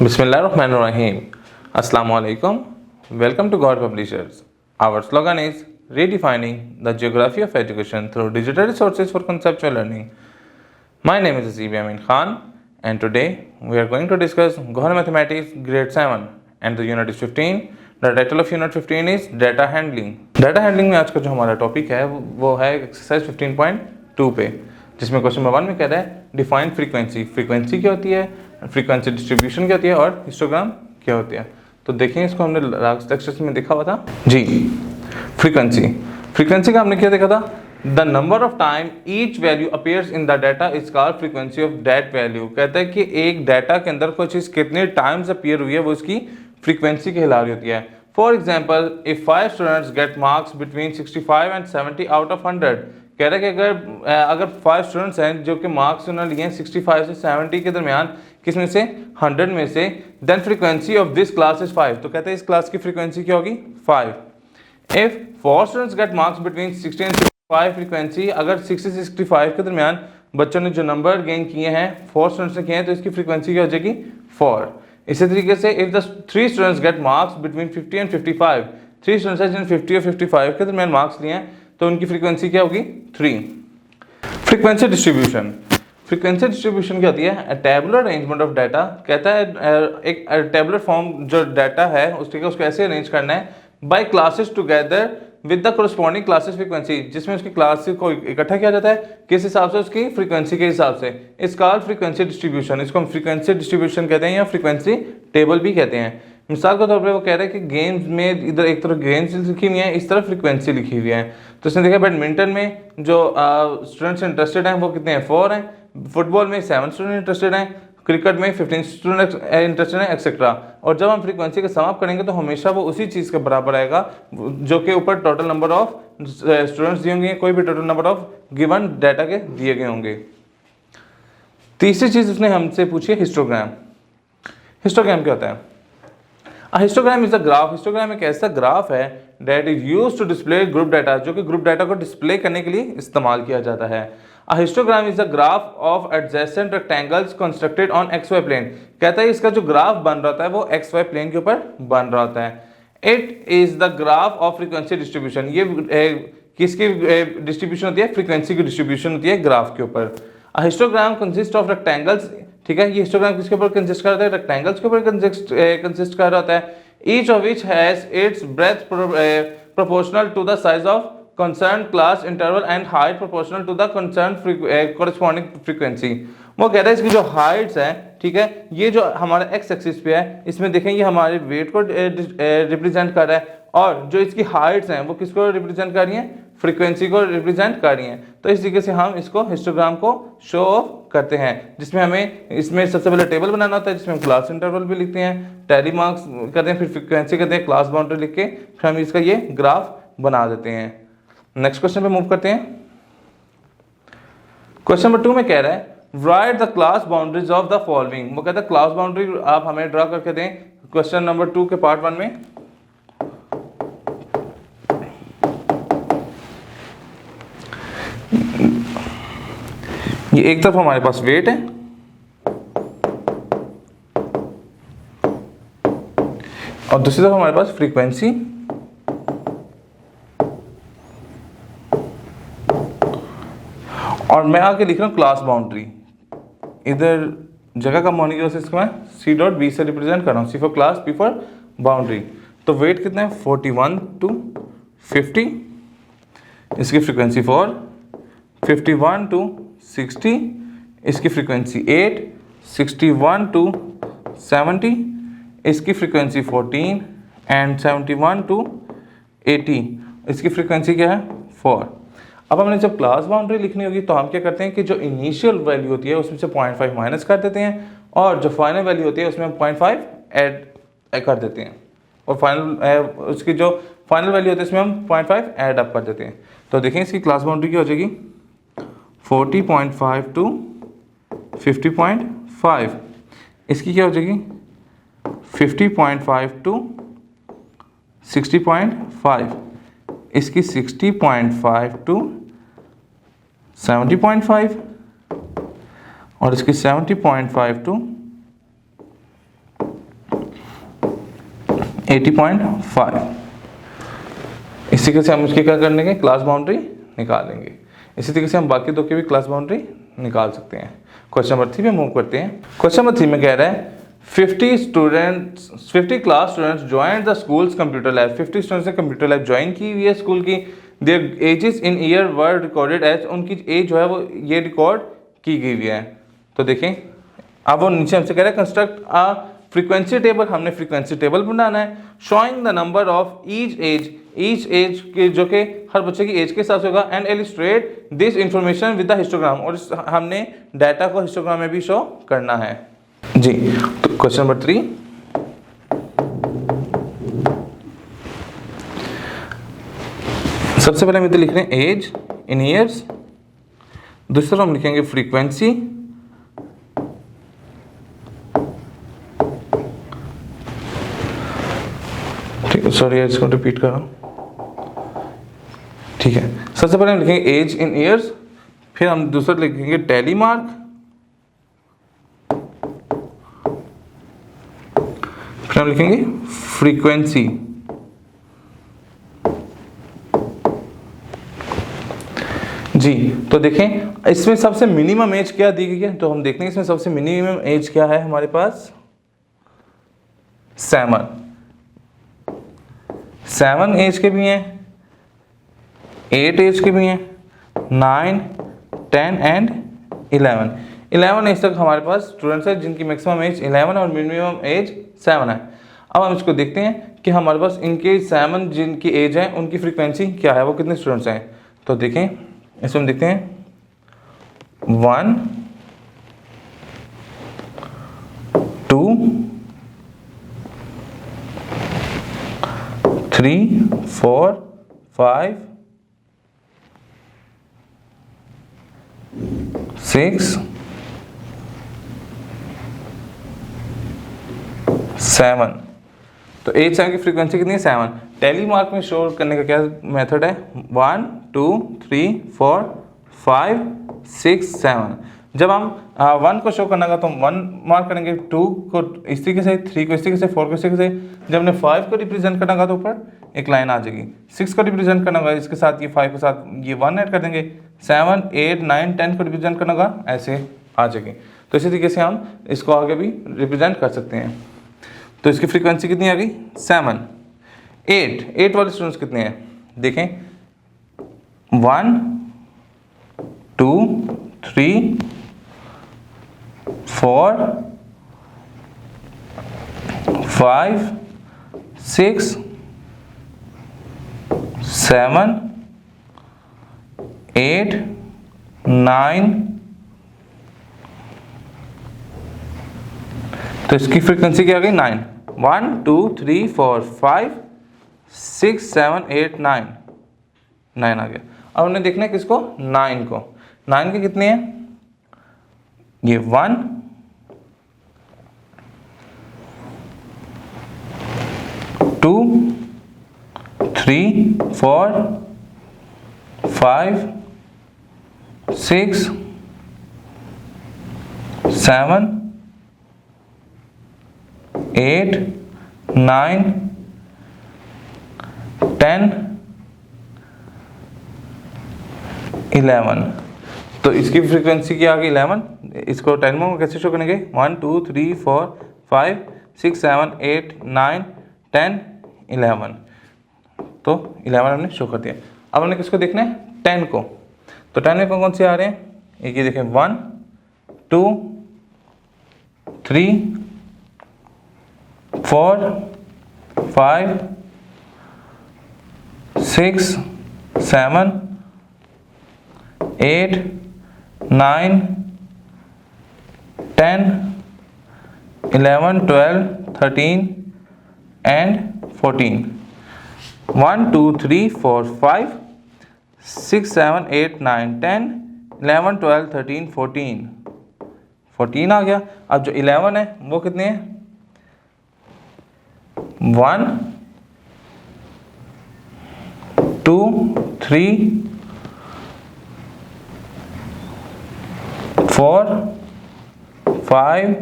Bismillahirrahmanirrahim. Assalamu alaikum. Welcome to God Publishers. Our slogan is redefining the geography of education through digital resources for conceptual learning. My name is Azib Amin Khan and today we are going to discuss Gohar Mathematics Grade 7 and the unit is 15. The title of unit 15 is Data Handling. Data Handling में आज का जो हमारा topic है वो है exercise 15.2 पे, जिसमें क्वेश्चन नंबर 1 में कह रहा है डिफाइन फ्रीक्वेंसी। फ्रीक्वेंसी क्या होती है, फ्रीक्वेंसी डिस्ट्रीब्यूशन क्या होती है और हिस्टोग्राम क्या होती है। तो देखिए इसको हमने लास्ट लेक्चर में देखा हुआ था जी। फ्रीक्वेंसी का हमने क्या देखा था, the number of time each value appears in the data is called frequency of that value. कहता है कि एक डाटा के अंदर कोई चीज़ कितने टाइम्स अपीयर हुई है वो उसकी फ्रीक्वेंसी कहला रही होती है। For example if 5 students get marks between 65 and 70 out of 100, कह रहा है कि अगर 5 स्टूडेंट्स हैं जो कि मार्क्स उन्होंने लिए हैं 65 से 70 के दरमियान, किसमें से 100 में से, then frequency of this class is 5। तो कहते हैं इस क्लास की फ्रीक्वेंसी क्या होगी 5। If 4 students get marks between 60 and 65, frequency अगर 60 से 65 के दरमियान बच्चों ने जो नंबर गेन किए हैं 4 स्टूडेंट्स ने किए हैं तो इसकी फ्रीक्वेंसी क्या हो जाएगी 4। इसी तरीके से if the 3 students get marks between 50 and 55, 3 students हैं जिन्होंने 50 और 55 के दरमियान मार्क्स लिए हैं तो उनकी फ्रीक्वेंसी क्या होगी 3। फ्रीक्वेंसी डिस्ट्रीब्यूशन क्या होती है, अ टेबुलर अरेंजमेंट ऑफ डाटा। कहता है एक टेबुलर फॉर्म जो डाटा है उसको ऐसे अरेंज करना है by classes together with the corresponding classes frequency, जिसमें उसकी क्लास को इकट्ठा किया जाता है किस हिसाब से, उसकी फ्रीक्वेंसी के हिसाब से। इस कॉल्ड फ्रीक्वेंसी डिस्ट्रीब्यूशन, इसको हम फ्रीक्वेंसी डिस्ट्रीब्यूशन कहते हैं या फ्रीक्वेंसी टेबल भी कहते हैं। मिसाल के तौर पर वो कह रहे हैं कि गेम्स में इधर एक तरफ गेम्स लिखी हुई है, इस तरफ फ्रीक्वेंसी लिखी हुई है। तो इसने देखा बैडमिंटन में जो स्टूडेंट्स इंटरेस्टेड हैं वो कितने हैं 4 हैं, फुटबॉल में 7 स्टूडेंट इंटरेस्टेड हैं, क्रिकेट में 15 स्टूडेंट इंटरेस्टेड हैं एक्सेट्रा। और जब हम फ्रीक्वेंसी का सम अप करेंगे तो हमेशा वो उसी चीज़ के बराबर आएगा जो कि ऊपर टोटल नंबर ऑफ स्टूडेंट्स दिए होंगे, कोई भी total number of given data के दिए गए होंगे। तीसरी चीज़ उसने हमसे पूछी है हिस्टोग्राम। हिस्टोग्राम क्या होता है, histogram is a graph. Histogram एक ऐसा ग्राफ है that is used to display group data, जो कि ग्रुप डाटा को डिस्प्ले करने के लिए इस्तेमाल किया जाता है। A histogram is a graph of adjacent rectangles constructed on XY plane. कहता है इसका जो ग्राफ बन रहा होता है वो XY प्लेन के ऊपर बन रहा होता है। It is the graph of frequency distribution. ये किसकी डिस्ट्रीब्यूशन होती है, फ्रीक्वेंसी की डिस्ट्रीब्यूशन होती है ग्राफ के ऊपर। अ हिस्टोग्राम कंसिस्ट ऑफ रेक्टेंगल्स, ठीक है, ये हिस्टोग्राम किसके ऊपर कंसिस्ट कर रहा है, रेक्टेंगल्स के ऊपर कंसिस्ट कर रहा होता है। Each of which has its breadth proportional to the size of concern class interval and height proportional to the concern corresponding frequency. वो कह रहा है इसकी जो हाइट्स हैं, ठीक है, ये जो हमारा एक्स एक्सिस पे है इसमें देखें ये हमारे वेट को रिप्रेजेंट कर रहा है और जो इसकी हाइट्स हैं वो किसको रिप्रेजेंट कर रही हैं, फ्रीक्वेंसी को रिप्रेजेंट कर रही हैं। तो इस तरीके से हम इसको हिस्टोग्राम को शो ऑफ करते हैं, जिसमें हमें इसमें सबसे पहले टेबल बनाना होता है जिसमें हम क्लास इंटरवल भी लिखते हैं, टैली मार्क्स करते हैं, फिर फ्रीक्वेंसी करते हैं, क्लास बाउंड्री लिख के फिर हम इसका ये ग्राफ बना देते हैं। नेक्स्ट क्वेश्चन पे मूव करते हैं। क्वेश्चन नंबर 2 में कह रहा है right the class boundaries of the following. वो कहता है क्लास बाउंड्री आप हमें ड्रा करके दें। क्वेश्चन नंबर 2 के पार्ट 1 में ये एक तरफ हमारे पास वेट है और दूसरी तरफ हमारे पास फ्रीक्वेंसी और मैं आके लिख रहा हूँ क्लास बाउंड्री। इधर जगह कम होने की वजह से इसको मैं C.B से रिप्रेजेंट कर रहा हूँ, C for class, B for boundary. तो वेट कितना है 41 to 50, इसकी फ्रीक्वेंसी 4, 51 to 60, इसकी फ्रीक्वेंसी 8, 61 to 70, इसकी फ्रीक्वेंसी 14 एंड 71 to 80, इसकी फ्रीक्वेंसी क्या है 4। अब हमने जब क्लास बाउंड्री लिखनी होगी तो हम क्या करते हैं कि जो इनिशियल वैल्यू होती है उसमें से 0.5 माइनस कर देते हैं और जो फाइनल वैल्यू होती है उसमें 0.5 ऐड कर देते हैं और फाइनल उसकी जो फाइनल वैल्यू होती है उसमें हम 0.5 ऐड अप कर देते हैं। तो देखें इसकी क्लास बाउंड्री क्या हो जाएगी 40.5 to 50.5, इसकी क्या हो जाएगी 50.5 to 60.5, इसकी 60.5 to 70.5 और इसकी 70.5 to 80.5। इसी तरह से हम उसकी क्या कर लेंगे, क्लास बाउंड्री निकाल लेंगे। इसी तरीके से हम बाकी दो की भी क्लास बाउंड्री निकाल सकते हैं। क्वेश्चन नंबर 3 में मूव करते हैं। क्वेश्चन नंबर 3 में कह रहा है 50 class students join the school's computer lab. 50 students ने कंप्यूटर लैब ज्वाइन की हुई है स्कूल की। Their ages in year were recorded age, उनकी एज जो है वो ये रिकॉर्ड की गई हुई है। तो देखें अब वो नीचे हमसे कह रहा है कंस्ट्रक्ट अ फ्रीक्वेंसी टेबल, हमने फ्रीक्वेंसी टेबल बनाना है। Showing the number of each age के जो कि हर बच्चे की एज के हिसाब से होगा, and illustrate this information with the histogram, और हमने डाटा को हिस्टोग्राम में भी शो करना है जी। तो क्वेश्चन नंबर 3, सबसे पहले हम इधर लिख रहे हैं एज इन ईयर्स, दूसरा हम लिखेंगे फ्रीक्वेंसी, ठीक है, सॉरी इसको रिपीट कर रहा हूँ, ठीक है। सबसे पहले हम लिखेंगे एज इन ईयर्स, फिर हम दूसरा लिखेंगे टैली मार्क, फिर हम लिखेंगे फ्रीक्वेंसी। जी तो देखें इसमें सबसे मिनिमम एज क्या दी गई है, तो हम देखते हैं इसमें सबसे मिनिमम एज क्या है हमारे पास, 7 एज के भी हैं, 8 एज के भी हैं, 9, 10 एंड 11 एज तक हमारे पास स्टूडेंट्स हैं जिनकी मैक्सिमम एज 11 और मिनिमम एज 7 है। अब हम इसको देखते हैं कि हमारे पास इनके 7 जिनकी एज है उनकी फ्रीक्वेंसी क्या है, वो कितने स्टूडेंट्स हैं। तो देखें इसमें हम देखते हैं 1, 2, 3, 4, 5, 6, 7। तो एज 7 की फ्रीक्वेंसी कितनी है, 7। टैली मार्क में शो करने का क्या मेथड है, 1, 2, 3, 4, 5, 6, 7। जब हम 1 को शो करना होगा तो हम 1 मार्क करेंगे, 2 को इस तरीके से, 3 को इस तरीके से, 4 को इस तरीके से। जब हमने 5 को रिप्रेजेंट करना होगा तो ऊपर एक लाइन आ जाएगी। 6 को रिप्रेजेंट करना होगा इसके साथ, ये 5 के साथ ये 1 ऐड कर देंगे। 7, 8, 9, 10 को रिप्रेजेंट करना होगा, ऐसे आ जाएगी। तो इसी तरीके से हम इसको आगे भी रिप्रेजेंट कर सकते हैं। तो इसकी फ्रीक्वेंसी कितनी आ गई, 7। 8 वाले स्टूडेंट्स कितने हैं, देखें 1, 2, 3, 4, 5, 6, 7, 8, 9। तो इसकी फ्रीक्वेंसी क्या आ गई, 9। 1, 2, 3, 4, 5, 6, 7, 8, 9 आ गया। अब हमने देखना है किसको, 9 को। 9 के कितने हैं, ये 1, 2, 3, 4, 5, 6, 7, 8, 9, 10, 11। तो इसकी फ्रीक्वेंसी क्या आ गई, 11। इसको 10 में कैसे शो करेंगे, 1, 2, 3, 4, 5, 6, 7, 8, 9, 10, 11। तो 11 हमने शो कर दिया। अब हमने किसको देखना है, 10 को। तो 10 में कौन से आ रहे हैं, एक ये देखें 1, 2, 3, 4, 5, 6, 7, 8, 9, 10, 11, 12, 13 and 14। 1, 2, 3, 4, 5, 6, 7, 8, 9, 10, 11, 12, 13, 14। 14 आ गया। अब जो 11 है वो कितने हैं, 1, 2, 3, 4, 5,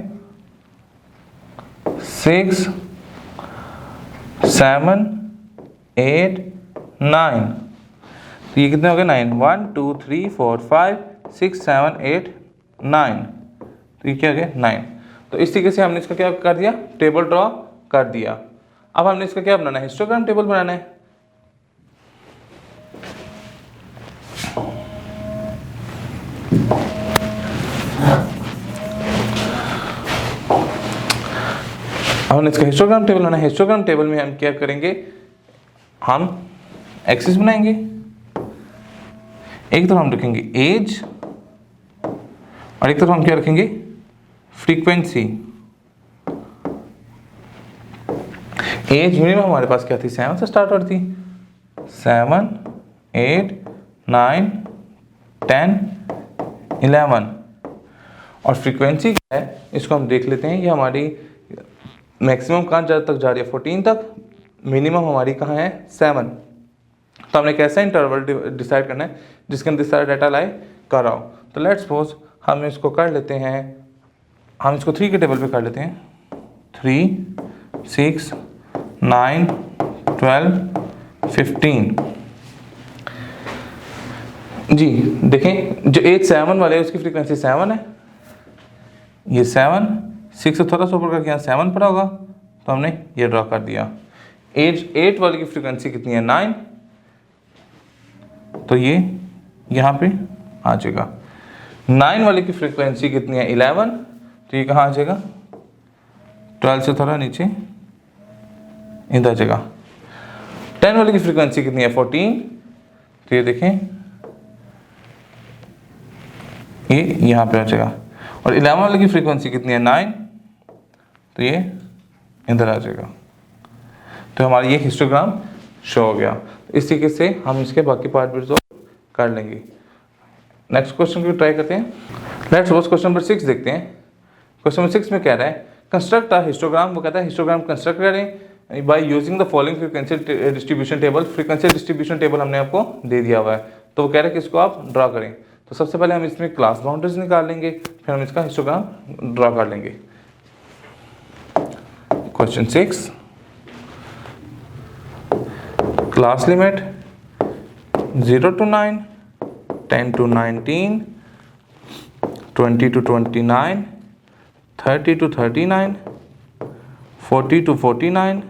6, 7 8 9, तो ये कितने हो गए 9, 1 2 3 4 5 6 7 8 9, तो ये क्या हो गया 9। तो इस तरीके से हमने इसका क्या कर दिया, टेबल ड्रॉ कर दिया। अब हमने इसका क्या बनाना है, हिस्टोग्राम टेबल बनाना है। हमने इसका हिस्टोग्राम टेबल बनाना है। हिस्टोग्राम टेबल में हम क्या करेंगे, हम एक्सिस बनाएंगे। एक तरफ हम रखेंगे एज और एक तरफ हम क्या रखेंगे, फ्रीक्वेंसी। एज मिनिमम हमारे पास क्या थी, 7 से स्टार्ट होती थी, 7 8 9 10 11। और फ्रीक्वेंसी क्या है, इसको हम देख लेते हैं। ये हमारी मैक्सिमम कहाँ तक जा रही है, 14 तक। मिनिमम हमारी कहाँ है, 7। तो हमने कैसा इंटरवल डिसाइड करना है जिसके अंदर सारा डाटा लाई कर रहा हो। तो लेट्स सपोज हम इसको कर लेते हैं, हम इसको 3 के टेबल पे कर लेते हैं। 3 6 9 12 15। जी देखें, जो एज 7 वाले है उसकी फ्रीक्वेंसी 7 है, ये 7 6 से थोड़ा सा ऊपर करके यहाँ 7 पड़ा होगा, तो हमने ये ड्रॉ कर दिया। एज 8 वाले की फ्रीक्वेंसी कितनी है, 9, तो ये यहाँ पे आ जाएगा। 9 वाले की फ्रीक्वेंसी कितनी है, 11, तो ये कहाँ आ जाएगा, 12 से थोड़ा नीचे इधर आ जाएगा। 10 वाले की फ्रीक्वेंसी कितनी है, 14, तो ये देखें ये यहाँ पे आ जाएगा। और 11 वाले की फ्रीक्वेंसी कितनी है, 9, तो ये इधर आ जाएगा। तो हमारा ये हिस्टोग्राम शो हो गया। इस तरीके से हम इसके बाकी पार्ट भी रिजॉल्व कर लेंगे। नेक्स्ट क्वेश्चन को ट्राई करते हैं। लेट्स सपोज क्वेश्चन नंबर 6 देखते हैं। क्वेश्चन नंबर 6 में कह रहा है कंस्ट्रक्ट अ हिस्टोग्राम। वो कहता है हिस्टोग्राम कंस्ट्रक्ट करें by using the following frequency distribution table. Frequency distribution table हमने आपको दे दिया हुआ है, तो वो कह रहा है कि इसको आप ड्रा करें। तो सबसे पहले हम इसमें क्लास बाउंड्रीज निकाल लेंगे, फिर हम इसका हिस्टोग्राम ड्रा कर लेंगे। Question 6, class limit 0 to 9, 10 to 19, 20 to 29, 30 to 39, 40 to 49,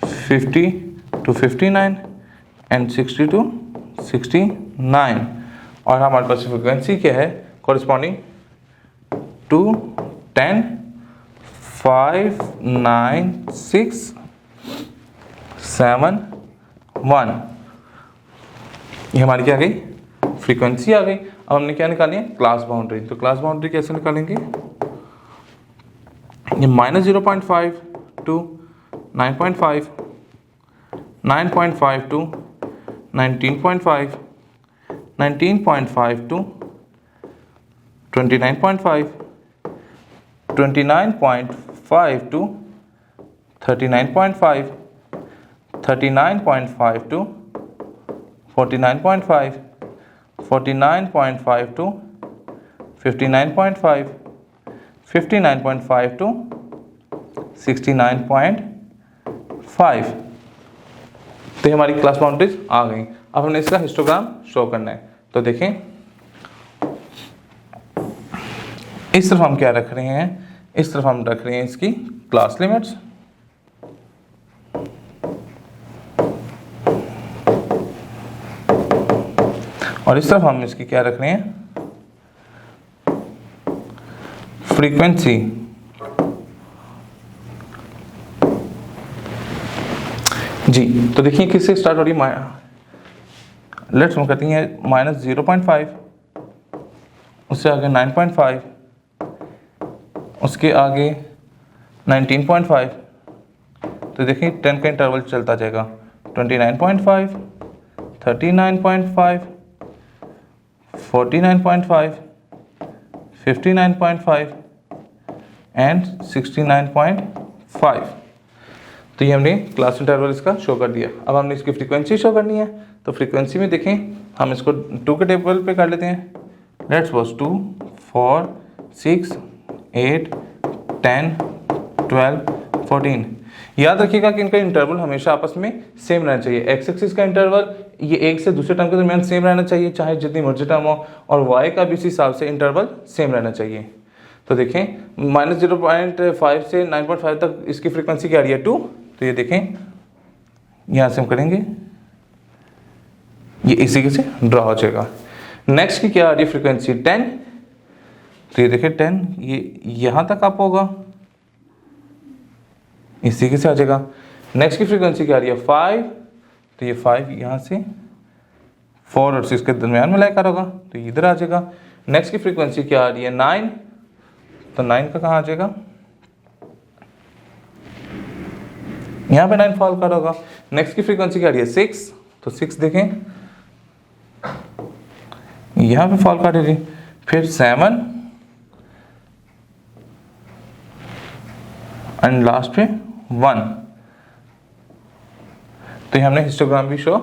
50 to 59 and 60 to 69। और हमारे पास फ्रिक्वेंसी क्या है, कॉरिस्पॉन्डिंग टू 10 5 9 6 7 1। ये हमारी क्या आ गई, फ्रीक्वेंसी आ गई। अब हमने क्या निकाली है, क्लास बाउंड्री। तो क्लास बाउंड्री कैसे निकालेंगे, ये -0.5 to 9.5, 9.5 to 19.5, 19.5 to 29.5, 29.5 to 39.5, 39.5 to 49.5, 49.5 to 59.5, 59.5 to 69.5। तो ये हमारी क्लास बाउंड्रीज आ गई। अब हमने इसका हिस्टोग्राम शो करना है। तो देखें इस तरफ हम क्या रख रहे हैं, इस तरफ हम रख रहे हैं इसकी क्लास लिमिट्स, और इस तरफ हम इसकी क्या रख रहे हैं, फ्रीक्वेंसी। जी तो देखिए किससे स्टार्ट हो रही है, लेट्स हम कहते हैं -0.5, उससे आगे 9.5, उसके आगे 19.5। तो देखिए 10 का इंटरवल चलता जाएगा, 29.5, 39.5, 49.5, 59.5 एंड 69.5। तो ये हमने क्लास इंटरवल इसका शो कर दिया। अब हमने इसकी फ्रीक्वेंसी शो करनी है। तो फ्रीक्वेंसी में देखें हम इसको 2 के टेबल पे कर लेते हैं। Let's suppose 2 4 6 8 10 12 14। याद रखिएगा कि इनका इंटरवल हमेशा आपस में सेम रहना चाहिए। एक्स एक्सिस का इंटरवल ये एक से दूसरे टर्म के दरमियान सेम रहना चाहिए, चाहे जितनी मर्जी टर्म हो, और वाई का भी इसी हिसाब से इंटरवल सेम रहना चाहिए। तो देखें -0.5 से 9.5 तक इसकी फ्रीक्वेंसी क्या आ रही है 2। तो ये देखें यहाँ से हम करेंगे, ये इसी के से ड्रा हो जाएगा। नेक्स्ट की क्या आ रही है फ्रीक्वेंसी 10। तो ये देखें 10 ये यहाँ तक अप होगा, इसी के से आ जाएगा। नेक्स्ट की फ्रीक्वेंसी क्या आ रही है 5। तो ये 5 यहाँ से 4 और 6 के दरमियान में लाकर होगा, तो इधर आ जाएगा। नेक्स्ट की फ्रीक्वेंसी क्या आ रही है 9। तो 9 का कहाँ आ जाएगा, यहाँ पे 9 फॉल कर होगा। नेक्स्ट की फ्रीक्वेंसी क्या आ रही है 6। तो 6 देखें यहाँ पे फॉल कर रही। फिर 7 एंड लास्ट पे 1। तो ये हमने हिस्टोग्राम भी शो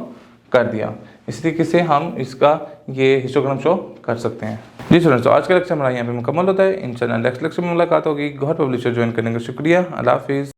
कर दिया। इस तरीके से हम इसका ये हिस्टोग्राम शो कर सकते हैं। जी स्टूडेंट्स, तो आज का लेक्चर हमारा यहाँ पे मुकम्मल होता है। इंशाल्लाह नेक्स्ट लेक्चर में मुलाकात होगी। गौहर पब्लिशर ज्वाइन करने का शुक्रिया। अल्लाह हाफिज़।